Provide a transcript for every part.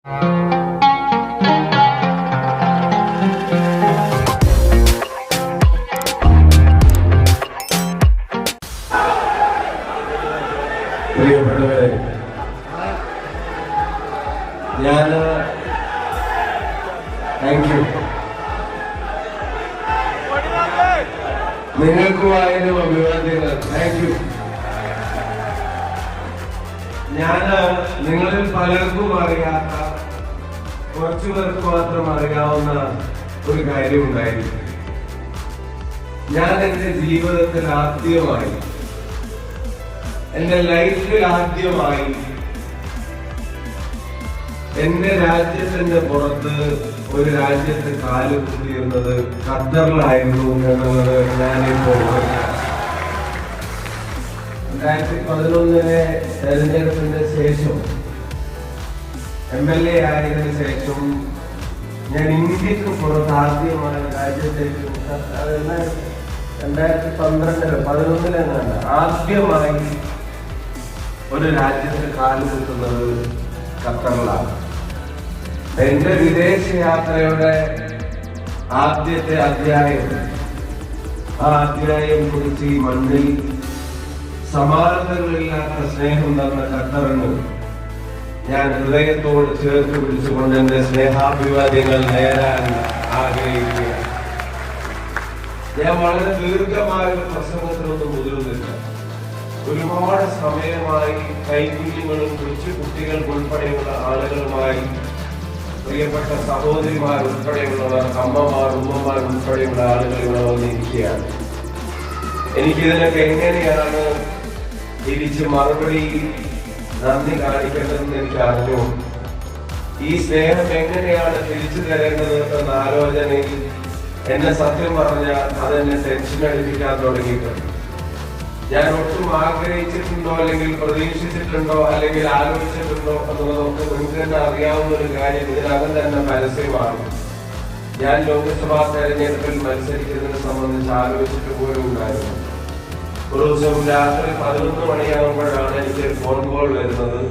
പ്രിയപ്പെട്ടവരെ, thank you. നിങ്ങൾക്കുമായാലും അഭിവാദ്യങ്ങൾ. Thank you. നിങ്ങളിൽ പലർക്കും അറിയാത്ത, കുറച്ചു പേർക്ക് മാത്രം അറിയാവുന്ന ഒരു കാര്യമുണ്ടായിരുന്നു. ഞാൻ എന്റെ ജീവിതത്തിൽ ആദ്യമായി, എന്റെ ലൈഫിൽ ആദ്യമായി എന്റെ രാജ്യത്തിന്റെ പുറത്ത് ഒരു രാജ്യത്ത് കാല് കുത്തിയിരുന്നത് ഖത്തറിലായിരുന്നു എന്നുള്ളത് ഞാനിപ്പോൾ 2011 തെരഞ്ഞെടുപ്പിന്റെ ശേഷം, MLA ആയതിനു ശേഷം ഞാൻ ഇന്ത്യക്ക് പുറത്ത് ആദ്യമായി രാജ്യത്തേക്ക് 2011 ആദ്യമായി ഒരു രാജ്യത്ത് കാല് കുത്തുന്നത് ഖത്തറിലാണ്. എന്റെ വിദേശയാത്രയുടെ ആദ്യത്തെ അധ്യായം, ആ അധ്യായം കുറിച്ച് ഈ മണ്ണിൽ സമാനതകളില്ലാത്ത സ്നേഹം തന്ന ഖത്തറിന് ഞാൻ ഹൃദയത്തോട് ചേർത്ത് പിടിച്ചുകൊണ്ട് എന്റെ സ്നേഹാഭിവാദ്യങ്ങൾ നേരാൻ ആഗ്രഹിക്കുകയാണ്. ഞാൻ വളരെ ദീർഘമായ ഒരു പ്രസംഗത്തിനൊന്നും മുതിരുന്നില്ല. ഒരുപാട് സമയമായി കൈകുഞ്ഞുങ്ങളും കൊച്ചു കുട്ടികൾ ഉൾപ്പെടെയുള്ള ആളുകളുമായി, പ്രിയപ്പെട്ട സഹോദരിമാർ ഉൾപ്പെടെയുള്ളവർ, അമ്മമാർ, ഉമ്മമാർ ഉൾപ്പെടെയുള്ള ആളുകൾ ഇവിടെ വന്നിരിക്കുകയാണ്. എനിക്കിതിനൊക്കെ എങ്ങനെയാണ് തിരിച്ച് മറുപടി നന്ദി കാണിക്കേണ്ടതെന്ന് എനിക്ക് അറിഞ്ഞു. ഈ സ്നേഹം എങ്ങനെയാണ് തിരിച്ചു തരേണ്ടത് എന്ന ആലോചനയിൽ എന്നെ സത്യം പറഞ്ഞാൽ അതെന്നെ ടെൻഷൻ അടിപ്പിക്കാൻ തുടങ്ങിയിട്ടുണ്ട്. ഞാൻ ഒട്ടും ആഗ്രഹിച്ചിട്ടുണ്ടോ, അല്ലെങ്കിൽ പ്രതീക്ഷിച്ചിട്ടുണ്ടോ, അല്ലെങ്കിൽ ആലോചിച്ചിട്ടുണ്ടോ എന്നുള്ളതൊക്കെ നിങ്ങൾക്ക് തന്നെ അറിയാവുന്ന ഒരു കാര്യം ഇതിനകം തന്നെ പരസ്യമാണ്. ഞാൻ ലോക്സഭാ തെരഞ്ഞെടുപ്പിൽ മത്സരിക്കുന്നതിനെ സംബന്ധിച്ച് ആലോചിച്ചിട്ട് പോലും ഉണ്ടായിരുന്നു. ഒരു ദിവസം രാത്രി 11 മണിയാകുമ്പോഴാണ് എനിക്ക് ഫോൺ കോൾ വരുന്നത്.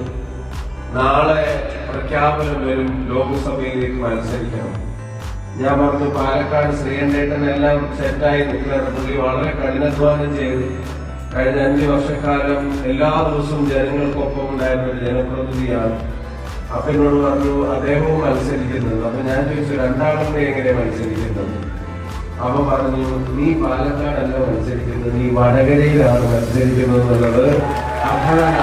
നാളെ പ്രഖ്യാപനം വരും, ലോക്സഭയിലേക്ക് മത്സരിക്കണം. ഞാൻ പറഞ്ഞു, പാലക്കാട് ശ്രീകണ്ഠേട്ടനെല്ലാം സെറ്റായി നിൽക്കുകയാണ്. പുള്ളി വളരെ കഠിനാധ്വാനം ചെയ്ത് കഴിഞ്ഞ 5 വർഷക്കാലം എല്ലാ ദിവസവും ജനങ്ങൾക്കൊപ്പം ഉണ്ടായിരുന്ന ഒരു ജനപ്രതിനിധിയാണ്. അപ്പൊ എന്നോട് പറഞ്ഞു അദ്ദേഹവും മത്സരിക്കുന്നത്. അപ്പൊ ഞാൻ ചോദിച്ചു, രണ്ടാളും എങ്ങനെ മത്സരിക്കുന്നത്? അപ്പൊ പറഞ്ഞു, നീ പാലക്കാടല്ല മത്സരിക്കുന്നത്, നീ വടകരയിലാണ് മത്സരിക്കുന്നത് എന്നുള്ളത്. അപ്പോഴാണ്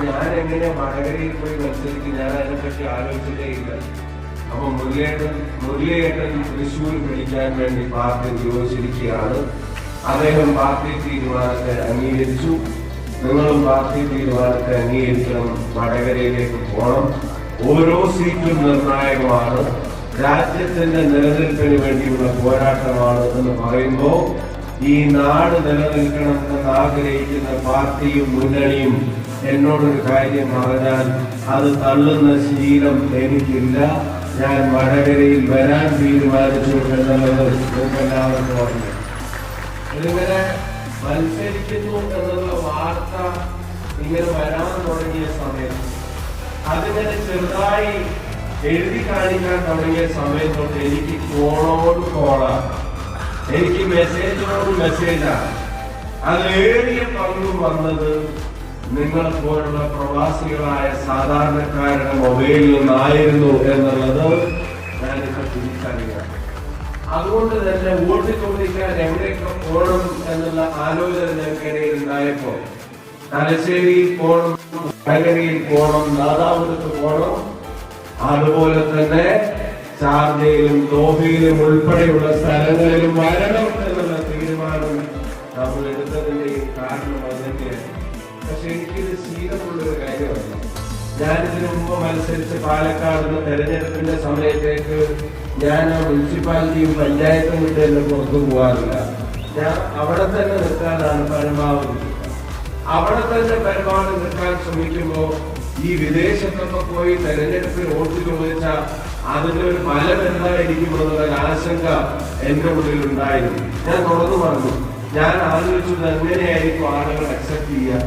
ഞാൻ എങ്ങനെ വടകരയിൽ പോയി മത്സരിക്കും? ഞാൻ അതിനെപ്പറ്റി ആലോചിച്ചിട്ടേ ഇല്ല. അപ്പൊ മുരളിയേട്ടൻ തൃശ്ശൂർ പിടിക്കാൻ വേണ്ടി പാർട്ടി നിയോഗിച്ചിരിക്കുകയാണ്. അദ്ദേഹം പാർട്ടി തീരുമാനത്തെ അംഗീകരിച്ചു. നിങ്ങളും പാർട്ടി തീരുമാനത്തെ അംഗീകരിക്കണം, വടകരയിലേക്ക് പോകണം. ഓരോ സീറ്റും നിർണായകമാണ്, രാജ്യത്തിന്റെ നിലനിൽപ്പിന് വേണ്ടിയുള്ള പോരാട്ടമാണ് എന്ന് പറയുമ്പോൾ ഈ നാട് നിലനിൽക്കണം എന്ന് ആഗ്രഹിക്കുന്ന പാർട്ടിയും മുന്നണിയും എന്നോടൊരു കാര്യം പറഞ്ഞാൽ അത് തള്ളുന്ന ശീലം എനിക്കില്ല. ഞാൻ വടകരയിൽ വരാൻ തീരുമാനിച്ചു എന്നുള്ളത് എല്ലാവർക്കും പറഞ്ഞു. ഇതിങ്ങനെ മത്സരിക്കുന്നു എന്നുള്ള വാർത്ത ഇങ്ങനെ വരാൻ തുടങ്ങിയ സമയത്ത്, അതിങ്ങനെ ചെറുതായി എഴുതി കാണിക്കാൻ തുടങ്ങിയ സമയത്തോട്ട് എനിക്ക് കോളോട് കോളാണ്, എനിക്ക് മെസ്സേജോട് മെസ്സേജാണ്. അത് ഏറിയ പങ്കും വന്നത് നിങ്ങളെ പോലുള്ള പ്രവാസികളായ സാധാരണക്കാരുടെ മൊബൈലിൽ നിന്നായിരുന്നു എന്നുള്ളത് ഞാനിപ്പോ തിരിച്ചറിയാം. അതുകൊണ്ട് തന്നെ വോട്ട് ചോദിക്കാൻ എവിടെയൊക്കെ പോകണം എന്നുള്ള ആലോചന ഞങ്ങൾക്കിടയിൽ ഉണ്ടായപ്പോ തലശ്ശേരിയിൽ പോകണം, വടകരയിൽ പോകണം, നാദാപുരത്ത് പോകണം, അതുപോലെ തന്നെ ഷാർജയിലും ദോഹയിലും ഉൾപ്പെടെയുള്ള സ്ഥലങ്ങളിലും വരണം എന്നുള്ള തീരുമാനം നമ്മൾ എടുത്തതിന്റെ കാരണം അതൊക്കെയാണ്. പക്ഷെ എനിക്കിത് ശീലമുള്ളൊരു കാര്യമല്ല. ഞാനിതിനു മുമ്പ് മത്സരിച്ച് പാലക്കാട് തെരഞ്ഞെടുപ്പിന്റെ സമയത്തേക്ക് ഞാൻ മുനിസിപ്പാലിറ്റിയും പഞ്ചായത്തും വിട്ട് എന്നെ പുറത്തു പോകാറില്ല. ഞാൻ അവിടെ തന്നെ നിൽക്കാനാണ് പരമാവധി. അവിടെ തന്നെ പരമാവധി നിൽക്കാൻ ശ്രമിക്കുമ്പോൾ ഈ വിദേശത്തൊക്കെ പോയി തെരഞ്ഞെടുപ്പിൽ വോട്ട് ചോദിച്ചാൽ അതിന്റെ ഒരു ഫലം എന്തായിരിക്കുമെന്നുള്ള ആശങ്ക എന്റെ ഉള്ളിൽ ഉണ്ടായിരുന്നു. ഞാൻ തുറന്നു പറഞ്ഞു, ഞാൻ ആലോചിച്ചത് എങ്ങനെയായിരിക്കും ആളുകൾ അക്സെപ്റ്റ് ചെയ്യുക.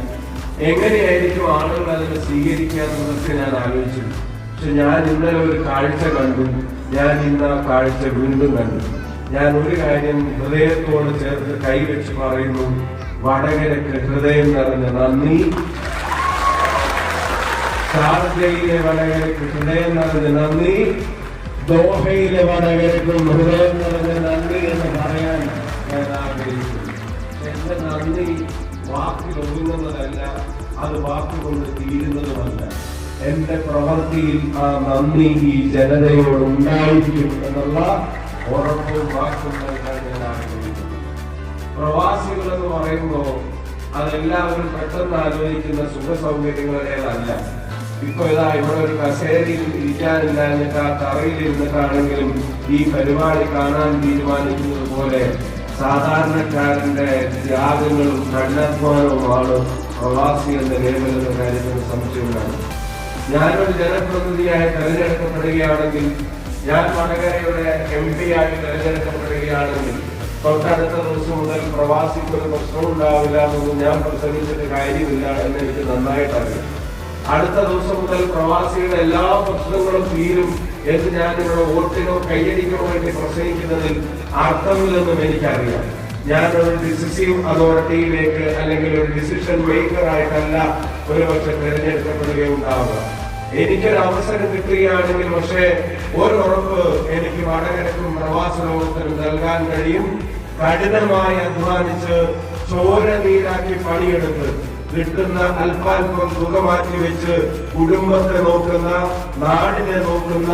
എങ്ങനെയായിരിക്കും ആളുകൾ അതിനെ സ്വീകരിക്കുക എന്നതൊക്കെ ഞാൻ ആലോചിച്ചു. പക്ഷെ ഞാൻ ഇന്നലെ ഒരു കാഴ്ച കണ്ടു. ഞാൻ ഇന്ന് ആ കാഴ്ച വീണ്ടും കണ്ടു. ഞാൻ ഒരു കാര്യം ഹൃദയത്തോട് ചേർത്ത് കൈവച്ച് പറയുന്നു. വടകരക്ക് ഹൃദയം നിറഞ്ഞ നന്ദി. ഷാർജയിലെ വടകരക്ക് ഹൃദയം നിറഞ്ഞ നന്ദി. ദോഹയിലെ വടകരക്കും ഹൃദയം നിറഞ്ഞ നന്ദി എന്ന് പറയാൻ ഞാൻ ആഗ്രഹിക്കുന്നു. എന്റെ നന്ദി വാക്കിൽ ഒതുങ്ങുന്നതല്ല, അത് വാക്കുകൊണ്ട് തീരുന്നതുമല്ല. എന്റെ പ്രവൃത്തിയിൽ ആ നന്ദി ഈ ജനതയോട് ഉണ്ടായിരിക്കും എന്നുള്ള ഉറപ്പും വാക്കും നൽകാൻ ഞാൻ ആഗ്രഹിക്കുന്നു. പ്രവാസികൾ എന്ന് പറയുമ്പോൾ അതെല്ലാവരും പെട്ടെന്ന് ആലോചിക്കുന്ന സുഖ സൗകര്യങ്ങളേതല്ല. ഇപ്പൊ ഇതാ ഇവിടെ ഒരു കസേരയിൽ ഇരിക്കാനില്ലാഞ്ഞിട്ട് ആ തറയിൽ ഇരുന്നിട്ടാണെങ്കിലും ഈ പരിപാടി കാണാൻ തീരുമാനിക്കുന്നത് പോലെ സാധാരണക്കാരന്റെ ത്യാഗങ്ങളും കഠിനാധ്വാനവുമാണ് പ്രവാസി എന്ന ലേബലെന്ന കാര്യത്തിന് സംശയമാണ്. ഞാനൊരു ജനപ്രതിനിധിയായി തെരഞ്ഞെടുക്കപ്പെടുകയാണെങ്കിൽ, ഞാൻ വടകരയുടെ MP ആയി തെരഞ്ഞെടുക്കപ്പെടുകയാണെങ്കിൽ തൊട്ടടുത്ത ദിവസം മുതൽ പ്രവാസിക്ക് ഒരു പ്രശ്നം ഉണ്ടാവില്ല എന്നൊന്നും ഞാൻ പ്രസംഗിച്ചിട്ട് കാര്യമില്ല എന്ന് എനിക്ക് നന്നായിട്ട് അറിയാം. അടുത്ത ദിവസം മുതൽ പ്രവാസികളുടെ എല്ലാ പ്രശ്നങ്ങളും തീരും എന്ന് ഞാൻ ഇവിടെ വോട്ടിനോ കയ്യടിക്കോ വേണ്ടി പ്രസംഗിക്കുന്നതിൽ അർത്ഥമില്ലെന്നും എനിക്കറിയാം. ഞാൻ ഒരു ഡിസിസീവ് അതോറിറ്റിയിലേക്ക് അല്ലെങ്കിൽ ഒരു ഡിസിഷൻ മേക്കർ ആയിട്ടല്ല ഒരുപക്ഷെ തിരഞ്ഞെടുക്കപ്പെടുകയുണ്ടാവുക. എനിക്കൊരു അവസരം കിട്ടുകയാണെങ്കിൽ പക്ഷേ ഒരു ഉറപ്പ് എനിക്ക് വടകരക്കും പ്രവാസ ലോകത്തിനും നൽകാൻ കഴിയും. കഠിനമായി അധ്വാനിച്ച് ചോര നീരാക്കി പണിയെടുത്ത് കിട്ടുന്ന അല്പാൽപ്പം തുക മാറ്റിവെച്ച് കുടുംബത്തെ നോക്കുന്ന, നാടിനെ നോക്കുന്ന,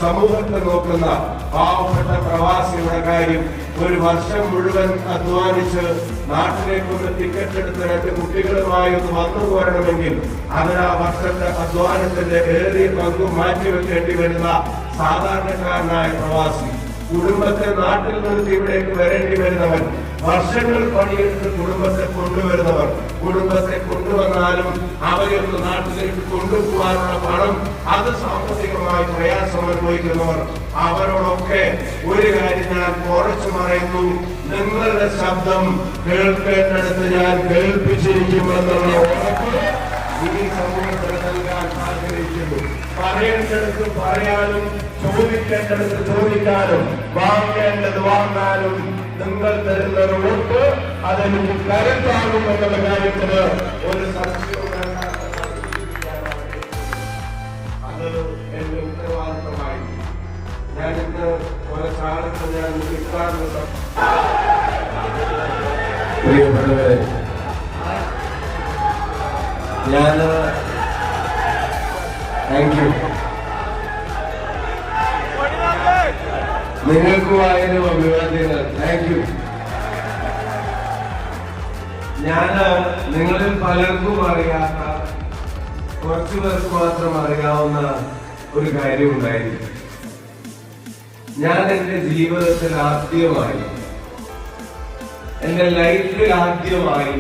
സമൂഹത്തെ നോക്കുന്ന പാവപ്പെട്ട പ്രവാസിയുടെ കാര്യം ഒരു വർഷം മുഴുവൻ അധ്വാനിച്ച് നാട്ടിലേക്കൊന്ന് ടിക്കറ്റ് എടുത്ത് 2 കുട്ടികളുമായി ഒന്ന് വന്നു പോരണമെങ്കിൽ അതിന് ആ വർഷത്തെ അധ്വാനത്തിന്റെ ഏറിയ പങ്കും മാറ്റിവെക്കേണ്ടി വരുന്ന സാധാരണക്കാരനായ പ്രവാസി, കുടുംബത്തെ നാട്ടിൽ നിന്ന് ഇവിടേക്ക് വരേണ്ടി വരുന്നവൻ, വർഷങ്ങൾ പണിയെടുത്ത് കുടുംബത്തെ കൊണ്ടുവരുന്നവർ, കുടുംബത്തെ കൊണ്ടുവന്നാലും അവരൊന്ന് നാട്ടിലേക്ക് കൊണ്ടുപോകാനുള്ള പണം അത് സാമ്പത്തികമായി പ്രയാസം അനുഭവിക്കുന്നവർ, അവരോടൊക്കെ ഒരു കാര്യം ഞാൻ കുറച്ചു പറയുന്നു. നിങ്ങളുടെ ശബ്ദം കേൾക്കേണ്ടടുത്ത് ഞാൻ കേൾപ്പിച്ചിരിക്കുമെന്നുള്ള ഉറപ്പ് ഈ സമൂഹത്തിന് നൽകാൻ ആഗ്രഹിക്കുന്നു. പറയേണ്ടടുത്ത് പറയാനും ചോദിക്കേണ്ടടുത്ത് ചോദിക്കാനും വാങ്ങേണ്ടത് വാങ്ങാനും നിങ്ങൾ തരുന്ന ഒരു വോട്ട് അതെനിക്ക് കരുത്താകും എന്നുള്ള കാര്യത്തിന് ഒരു സംശയവും വേണ്ട. അത് എന്റെ ഉത്തരവാദിത്തമായി ഞാൻ ഇന്ന് ഒരു കാലത്ത് ഞാൻ കിട്ടാറുണ്ട്. പ്രിയപ്പെട്ടവരെ, ഞാൻ താങ്ക് യു. നിങ്ങൾക്കുമായാലും അഭിവാദ്യങ്ങൾ. Thank you. ഞാൻ നിങ്ങളിൽ പലർക്കും അറിയാത്ത, കുറച്ചു പേർക്ക് മാത്രം അറിയാവുന്ന ഒരു കാര്യമുണ്ടായിരിക്കും. ഞാൻ എന്റെ ജീവിതത്തിൽ ആദ്യമായി, എന്റെ ലൈഫിൽ ആദ്യമായി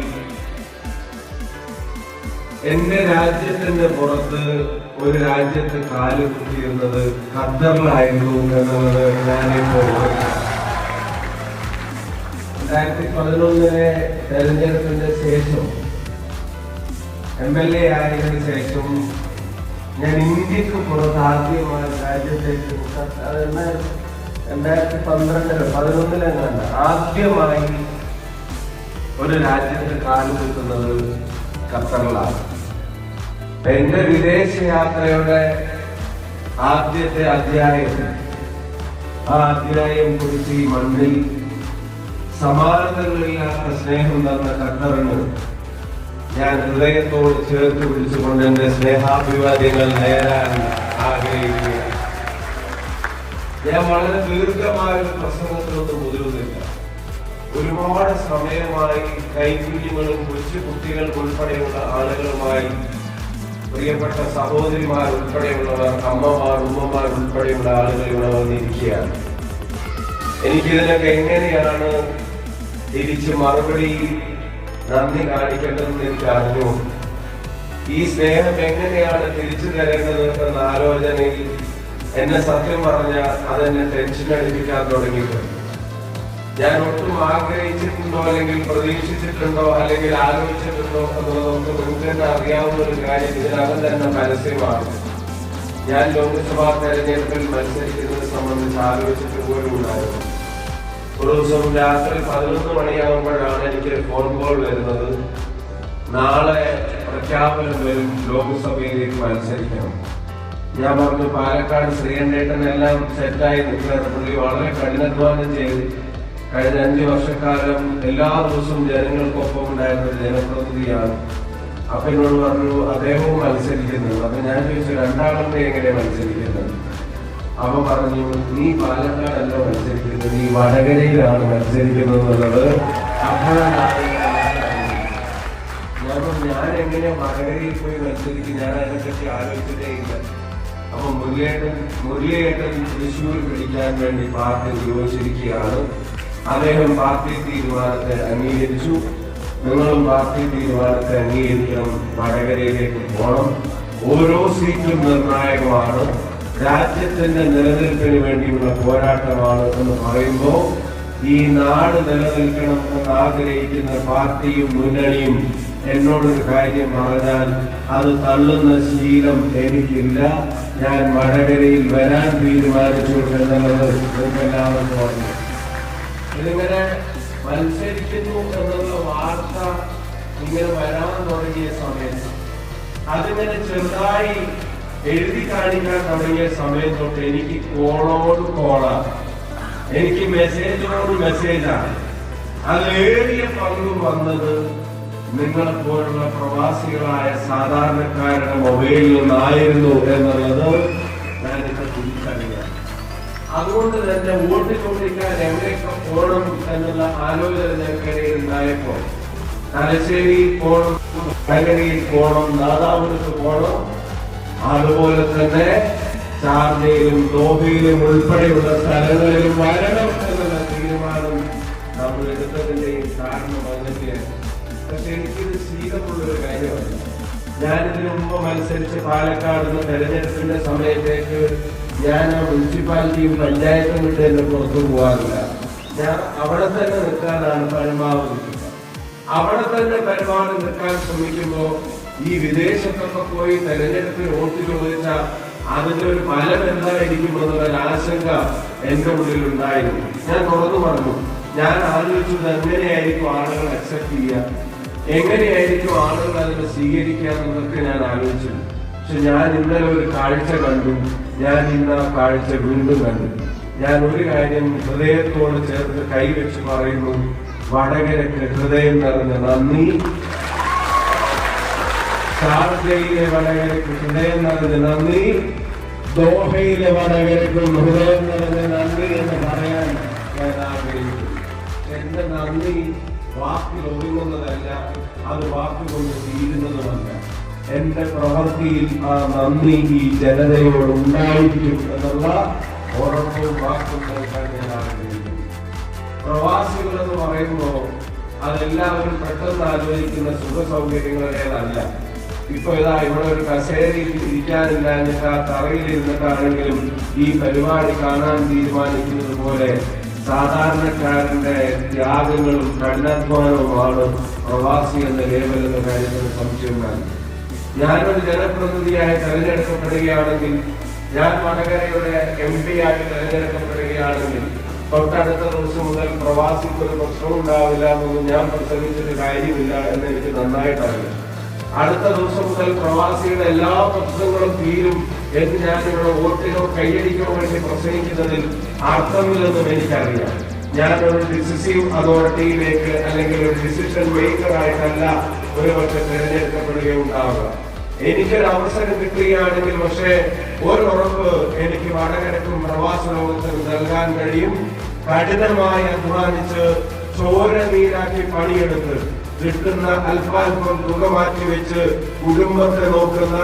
എന്റെ രാജ്യത്തിന്റെ പുറത്ത് ഒരു രാജ്യത്ത് കാല് കുത്തിയിരുന്നത് ഖത്തറിലായിരുന്നു എന്നുള്ളത് ഞാനിപ്പോൾ 2011 തെരഞ്ഞെടുപ്പിന്റെ ശേഷം MLA ആയതിനു ശേഷം ഞാൻ ഇന്ത്യക്ക് പുറത്ത് ആദ്യമായി രാജ്യത്തേക്ക് 2012-11 ആദ്യമായി ഒരു രാജ്യത്ത് കാല് കുത്തുന്നത് ഖത്തറിലാണ്. എന്റെ വിദേശയാത്രയുടെ ആദ്യത്തെ അധ്യായം, ആ അധ്യായം കുറിച്ച് ഈ മണ്ണിൽ സമാനതകളില്ലാത്ത സ്നേഹം തന്ന ഖത്തറിന് ഞാൻ ഹൃദയത്തോട് ചേർത്ത് പിടിച്ചുകൊണ്ട് എന്റെ സ്നേഹാഭിവാദ്യങ്ങൾ നേരാൻ ആഗ്രഹിക്കുക. ഞാൻ വളരെ ദീർഘമായ ഒരു പ്രസംഗത്തിലൊന്നും മുതിരുന്നില്ല. ഒരുപാട് സമയമായി കൈകുഞ്ഞുങ്ങളും കൊച്ചു കുട്ടികൾ ഉൾപ്പെടെയുള്ള ആളുകളുമായി, പ്രിയപ്പെട്ട സഹോദരിമാർ ഉൾപ്പെടെയുള്ളവർ, അമ്മമാർ, ഉമ്മമാർ ഉൾപ്പെടെയുള്ള ആളുകൾ ഇവിടെ വന്നിരിക്കുകയാണ്. എനിക്കിതിനൊക്കെ എങ്ങനെയാണ് തിരിച്ച് മറുപടി നന്ദി കാണിക്കേണ്ടതെന്ന് എനിക്ക് അറിഞ്ഞു. ഈ സ്നേഹം എങ്ങനെയാണ് തിരിച്ചു തരേണ്ടത് എന്ന ആലോചനയിൽ എന്നെ സത്യം പറഞ്ഞ അതെന്നെ ടെൻഷൻ അടിപ്പിക്കാൻ തുടങ്ങിയിട്ടുണ്ട്. ഞാൻ ഒട്ടും ആഗ്രഹിച്ചിട്ടുണ്ടോ അല്ലെങ്കിൽ പ്രതീക്ഷിച്ചിട്ടുണ്ടോ അല്ലെങ്കിൽ ആലോചിച്ചിട്ടുണ്ടോ എന്നുള്ളതൊക്കെ നിങ്ങൾക്ക് തന്നെ അറിയാവുന്ന ഒരു കാര്യം ഇതിനകം തന്നെ പരസ്യമാണ്. ഞാൻ ലോക്സഭാ തെരഞ്ഞെടുപ്പിൽ മത്സരിക്കുന്നത് സംബന്ധിച്ച് ആലോചിച്ചിട്ട് പോലും ഉണ്ടായിരുന്നു. ഒരു ദിവസം രാത്രി 11 മണിയാകുമ്പോഴാണ് എനിക്ക് ഫോൺ കോൾ വരുന്നത്. നാളെ പ്രഖ്യാപനം വരും, ലോക്സഭയിലേക്ക് മത്സരിക്കണം. ഞാൻ പറഞ്ഞു പാലക്കാട് ശ്രീകണ്ഠേട്ടനെല്ലാം സെറ്റായി നിൽക്കുകയാണ്. പുള്ളി വളരെ കഠിനാധ്വാനം ചെയ്ത് കഴിഞ്ഞ 5 വർഷക്കാലം എല്ലാ ദിവസവും ജനങ്ങൾക്കൊപ്പം ഉണ്ടായിരുന്ന ഒരു ജനപ്രതിനിധിയാണ്. അപ്പൊ എന്നോട് പറഞ്ഞു അദ്ദേഹവും മത്സരിക്കുന്നത്. അപ്പൊ ഞാൻ ചോദിച്ചു രണ്ടാമത്തെ എങ്ങനെ മത്സരിക്കുന്നത്? അപ്പൊ പറഞ്ഞു നീ പാലക്കാടല്ല മത്സരിക്കുന്നത്, നീ വടകരയിലാണ് മത്സരിക്കുന്നത് എന്നുള്ളത്. ഞാൻ എങ്ങനെ വടകരയിൽ പോയി മത്സരിക്കും? ഞാൻ അതിനെപ്പറ്റി ആലോചിച്ചിട്ടേ ഇല്ല. അപ്പൊ മുരളിയേട്ടൻ തൃശ്ശൂർ പിടിക്കാൻ വേണ്ടി പാർട്ടി നിയോഗിച്ചിരിക്കുകയാണ്. അദ്ദേഹം പാർട്ടി തീരുമാനത്തെ അംഗീകരിച്ചു. നിങ്ങളും പാർട്ടി തീരുമാനത്തെ അംഗീകരിക്കണം, വടകരയിലേക്ക് പോകണം. ഓരോ സീറ്റും നിർണായകമാണ്, രാജ്യത്തിന്റെ നിലനിൽപ്പിന് വേണ്ടിയുള്ള പോരാട്ടമാണ് എന്ന് പറയുമ്പോൾ ഈ നാട് നിലനിൽക്കണം എന്ന് ആഗ്രഹിക്കുന്ന പാർട്ടിയും മുന്നണിയും എന്നോടൊരു കാര്യം പറഞ്ഞാൽ അത് തള്ളുന്ന ശീലം എനിക്കില്ല. ഞാൻ വടകരയിൽ വരാൻ തീരുമാനിച്ചു എന്നുള്ളത് എല്ലാവർക്കും പറഞ്ഞു. ഇതിങ്ങനെ മത്സരിക്കുന്നു എന്നുള്ള വാർത്ത ഇങ്ങനെ വരാൻ തുടങ്ങിയ സമയത്ത് അതിങ്ങനെ ചെറുതായി എഴുതി കാണിക്കാൻ തുടങ്ങിയ സമയം തൊട്ട് എനിക്ക് കോളോട് കോളാണ്, എനിക്ക് മെസ്സേജിനോട് മെസ്സേജാണ്. അതിലേറിയ പങ്കും വന്നത് നിങ്ങളെപ്പോലുള്ള പ്രവാസികളായ സാധാരണക്കാരുടെ മൊബൈലിൽ നിന്നായിരുന്നു എന്നുള്ളത് ഞാനിപ്പോ തിരിച്ചറിയാം. അതുകൊണ്ട് തന്നെ വോട്ട് ചോദിക്കാൻ എവിടെയൊക്കെ പോകണം എന്നുള്ള ആലോചന ഞങ്ങൾക്കിടയിൽ ഉണ്ടായപ്പോ തലശ്ശേരിയിൽ പോകണം, വടകരയിൽ പോകണം, നാദാപുരത്ത് പോകണം, അതുപോലെ തന്നെ ഷാർജയിലും ദോഹയിലും ഉൾപ്പെടെയുള്ള സ്ഥലങ്ങളിലും വരണം എന്നുള്ള തീരുമാനം നമ്മൾ എടുത്തതിന്റെയും കാരണം അതിന്റെ. പക്ഷെ എനിക്കിത് ശീലമുള്ളൊരു കാര്യമല്ല. ഞാനിതിനു മുമ്പ് മത്സരിച്ച് പാലക്കാട് തെരഞ്ഞെടുപ്പിന്റെ സമയത്തേക്ക് ഞാൻ ആ മുനിസിപ്പാലിറ്റിയും പഞ്ചായത്തും വിട്ട് എന്നെ പുറത്തു പോകാറില്ല. ഞാൻ അവിടെ തന്നെ നിൽക്കാനാണ് പരമാവധി. അവിടെ തന്നെ പരമാവധി നിൽക്കാൻ ശ്രമിക്കുമ്പോൾ ഈ വിദേശത്തൊക്കെ പോയി തെരഞ്ഞെടുപ്പിൽ വോട്ട് ചോദിച്ചാൽ അതിന്റെ ഒരു ഫലം എന്തായിരിക്കും എന്നുള്ള ആശങ്ക എന്റെ ഉള്ളിൽ ഉണ്ടായിരുന്നു. ഞാൻ തുറന്നു പറഞ്ഞു, ഞാൻ ആലോചിച്ചത് എങ്ങനെയായിരിക്കും ആളുകൾ അക്സെപ്റ്റ് ചെയ്യുക, എങ്ങനെയായിരിക്കും ആളുകൾ അതിനെ സ്വീകരിക്കുക എന്നതൊക്കെ ഞാൻ ആലോചിച്ചു. പക്ഷെ ഞാൻ ഇന്നലെ ഒരു കാഴ്ച കണ്ടു. ഞാൻ ഇന്ന് ആ കാഴ്ച വീണ്ടും കണ്ടു. ഞാൻ ഒരു കാര്യം ഹൃദയത്തോട് ചേർത്ത് കൈവച്ച് പറയുന്നു, വടകരയ്ക്ക് ഹൃദയം നിറഞ്ഞ നന്ദി. ഷാർജയിലെ വടകരയ്ക്ക് ഹൃദയം നിറഞ്ഞ നന്ദി. ദോഹയിലെ വടകരയ്ക്കും ഹൃദയം നിറഞ്ഞ നന്ദി എന്ന് പറയാൻ ഞാൻ ആഗ്രഹിക്കുന്നു. എന്റെ നന്ദി വാക്കിൽ ഒതുങ്ങുന്നതല്ല, അത് വാക്കുകൊണ്ട് തീരുന്നതുമല്ല. എന്റെ പ്രവൃത്തിയിൽ ആ നന്ദി ഈ ജനതയോട് ഉണ്ടായിരിക്കും എന്നുള്ള ഉറപ്പും വാക്കും നൽകാൻ ഞാൻ ആഗ്രഹിക്കുന്നു. പ്രവാസികൾ എന്ന് പറയുമ്പോൾ അതെല്ലാവരും പെട്ടെന്ന് ആലോചിക്കുന്ന സുഖ സൗകര്യങ്ങളുടേതല്ല. ഇപ്പൊ ഇതാ ഇവിടെ ഒരു കസേരയിൽ ഇരിക്കാനില്ലാഞ്ഞിട്ട് ആ തറയിൽ ഇരുന്നിട്ടാണെങ്കിലും ഈ പരിപാടി കാണാൻ തീരുമാനിക്കുന്നത് പോലെ സാധാരണക്കാരന്റെ ത്യാഗങ്ങളും കഠിനാധ്വാനവുമാണ് പ്രവാസി എന്ന ലേബൽ എന്ന കാര്യത്തിൽ സംശയമുണ്ടായി. ഞാനൊരു ജനപ്രതിനിധിയായി തെരഞ്ഞെടുക്കപ്പെടുകയാണെങ്കിൽ, ഞാൻ വടകരയുടെ MP ആയി തെരഞ്ഞെടുക്കപ്പെടുകയാണെങ്കിൽ തൊട്ടടുത്ത ദിവസം മുതൽ പ്രവാസിക്ക് ഒരു പ്രശ്നവും ഉണ്ടാവില്ല എന്നൊന്നും ഞാൻ പ്രസംഗിച്ചിട്ട് കാര്യമില്ല എന്ന് എനിക്ക് നന്നായിട്ടറിയാം. അടുത്ത ദിവസം മുതൽ പ്രവാസിയുടെ എല്ലാ പ്രശ്നങ്ങളും തീരും എന്ന് ഞാനിവിടെ വോട്ടിനോ കയ്യടിക്കോ വേണ്ടി പ്രസംഗിക്കുന്നതിൽ അർത്ഥമില്ലെന്നും എനിക്കറിയാം. ഞാനൊരു ഡിസിസീവ് അതോറിറ്റിയിലേക്ക് അല്ലെങ്കിൽ ഒരു ഡിസിഷൻ മേക്കറായിട്ടല്ല ഒരുപക്ഷെ തിരഞ്ഞെടുക്കപ്പെടുകയുണ്ടാവുക. എനിക്കൊരു അവസരം കിട്ടുകയാണെങ്കിൽ പക്ഷേ ഒരു ഉറപ്പ് എനിക്ക് വടകരക്കും പ്രവാസ ലോകത്തിനും നൽകാൻ കഴിയും. കഠിനമായി അധ്വാനിച്ച് ചോര നീരാക്കി പണിയെടുത്ത് കിട്ടുന്ന അല്പാൽപ്പം തുക മാറ്റിവെച്ച് കുടുംബത്തെ നോക്കുന്ന,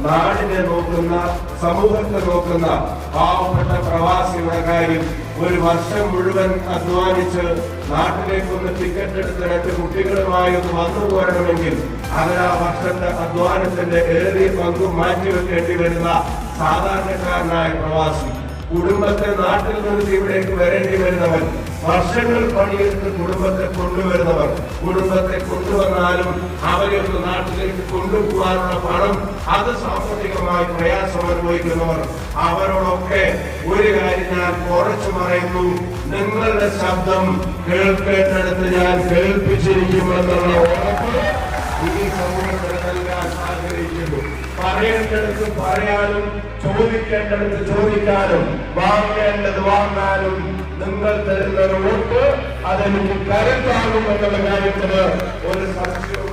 നാടിനെ നോക്കുന്ന, സമൂഹത്തെ നോക്കുന്ന പാവപ്പെട്ട പ്രവാസിയുടെ കാര്യം ഒരു വർഷം മുഴുവൻ അധ്വാനിച്ച് നാട്ടിലേക്കൊന്ന് ടിക്കറ്റ് എടുത്ത് 2 കുട്ടികളുമായി ഒന്ന് വന്നു പോരണമെങ്കിൽ അവർ ആ വർഷത്തെ അധ്വാനത്തിന്റെ ഏറിയ പങ്കും മാറ്റിവെക്കേണ്ടി വരുന്ന സാധാരണക്കാരനായ പ്രവാസി, കുടുംബത്തെ നാട്ടിൽ നിന്ന് ഇവിടേക്ക് വരേണ്ടി വരുന്നവൻ, വർഷങ്ങൾ പണിയെടുത്ത് കുടുംബത്തെ കൊണ്ടുവരുന്നവർ, കുടുംബത്തെ കൊണ്ടുവന്നാലും അവരെ ഒരു നാട്ടിലേക്ക് കൊണ്ടുപോകാനുള്ള പണം അത് സാമ്പത്തികമായി പ്രയാസം അനുഭവിക്കുന്നവർ, അവരോടൊക്കെ ഒരു കാര്യം ഞാൻ കുറച്ചു പറയുന്നു. നിങ്ങളുടെ ശബ്ദം കേൾക്കേണ്ടടുത്ത് ഞാൻ കേൾപ്പിച്ചിരിക്കുമെന്നുള്ള ഉറപ്പ് ഈ സമൂഹത്തിന് നൽകാൻ ആഗ്രഹിക്കുന്നു. പറയേണ്ടടുത്ത് പറയാനും ചോദിക്കേണ്ടടുത്ത് ചോദിക്കാനും വാങ്ങേണ്ടത് വാങ്ങാനും നിങ്ങൾ തരുന്ന ഒരു വോട്ട് അതെനിക്ക് കരുത്താകും എന്നുള്ള കാര്യത്തിന് ഒരു സംശയവും